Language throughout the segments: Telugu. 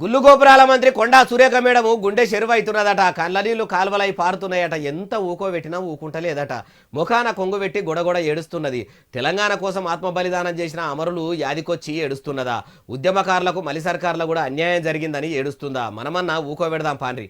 గుల్లు గోపురాల మంత్రి కొండా సురేఖ మేడము గుండె చెరువైతున్నదట. కళ్ళ నీళ్లు కాల్వలై పారుతున్నాయట. ఎంత ఊకోబెట్టినా ఊకుంటలేదట. ముఖాన కొంగుబెట్టి గొడగొడ ఏడుస్తున్నది. తెలంగాణ కోసం ఆత్మ బలిదానం చేసిన అమరులు యాదికొచ్చి ఏడుస్తున్నదా? ఉద్యమకారులకు మలి సర్కార్లకు కూడా అన్యాయం జరిగిందని ఏడుస్తుందా? మనమన్నా ఊకోబెడదాం పాండ్రి.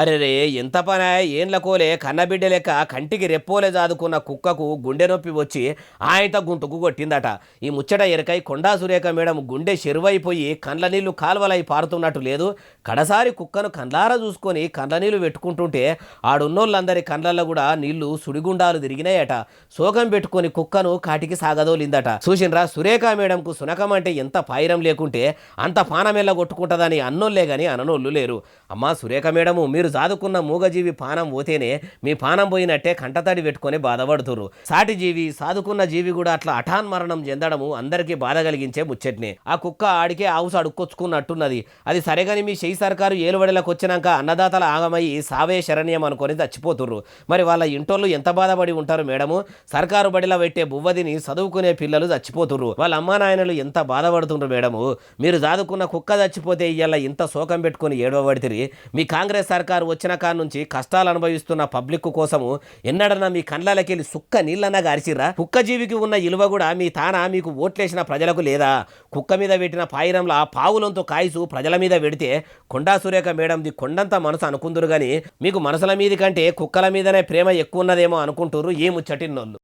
అరెరే ఎంత పని! ఏండ్లకోలే కన్నబిడ్డ లెక్క కంటికి రెప్పోలే జాదుకున్న కుక్కకు గుండె నొప్పి వచ్చి ఆయత గుంటుకు కొట్టిందట. ఈ ముచ్చట ఎరకై కొండా సురేఖ మేడం గుండె చెరువైపోయి కండ్ల నీళ్లు కాల్వలై పారుతున్నట్టు లేదు. కడసారి కుక్కను కండ్లారా చూసుకొని కండ్ల నీళ్లు పెట్టుకుంటుంటే ఆడున్నోళ్ళందరి కండ్లల్లో కూడా నీళ్లు సుడిగుండాలు తిరిగినాయట. శోకం పెట్టుకొని కుక్కను కాటికి సాగదోలిందట. చూసిండ్రా, సురేఖ మేడంకు సునకం అంటే ఎంత పాయిరం లేకుంటే అంత పానమెల్ల కొట్టుకుంటుందని అన్నోళ్లే గాని అననోళ్ళు లేరు. అమ్మా సురేఖ మేడము, మీరు సాదుకున్న మూగజీవి పానం పోతేనే మీ పానం పోయినట్టే కంటతడి పెట్టుకొని బాధపడుతురు. సాటి జీవి సాదుకున్న జీవి కూడా అట్లా అఠాన్ మరణం చెందడము అందరికీ బాధ కలిగించే ముచ్చట్నే. ఆ కుక్క ఆడికే ఆవుసు అడుక్కొచ్చుకున్నట్టున్నది. అది సరేగాని మీ షెయి సర్కారు ఏలుబడిలకు వచ్చినాక అన్నదాతల ఆగమయ్యి సావే శరణ్యం అనుకొని చచ్చిపోతుర్రు. మరి వాళ్ళ ఇంటోళ్ళు ఎంత బాధపడి ఉంటారు మేడము? సర్కారు బడిలో పెట్టే బువ్వదిని చదువుకునే పిల్లలు చచ్చిపోతుర్రు. వాళ్ళ అమ్మా నాయనలు ఎంత బాధపడుతుండ్రు మేడము? మీరు సాదుకున్న కుక్క చచ్చిపోతే ఇవాళ ఇంత శోకం పెట్టుకొని ఏడవబడితిరి. మీ కాంగ్రెస్ సర్కారు వచ్చిన కాడ నుంచి కష్టాలు అనుభవిస్తున్న పబ్లిక్ కోసము ఎన్నడన్నా మీ కండ్లకెళ్ళి సుక్క నీళ్ళన్నా గారిసిర్రా? కుక్క జీవికి ఉన్న ఇలువ కూడా మీ తాన మీకు ఓట్లేసిన ప్రజలకు లేదా? కుక్క మీద పెట్టిన పాయిరంలో ఆ పావులంతో కాయసు ప్రజల మీద పెడితే కొండా సురేఖ మేడంది కొండంత మనసు అనుకుందరు గాని మీకు మనసుల మీది కంటే కుక్కల మీదనే ప్రేమ ఎక్కువ ఉన్నదేమో అనుకుంటుర్రు ఈ ముచ్చటిన్నోళ్ళు.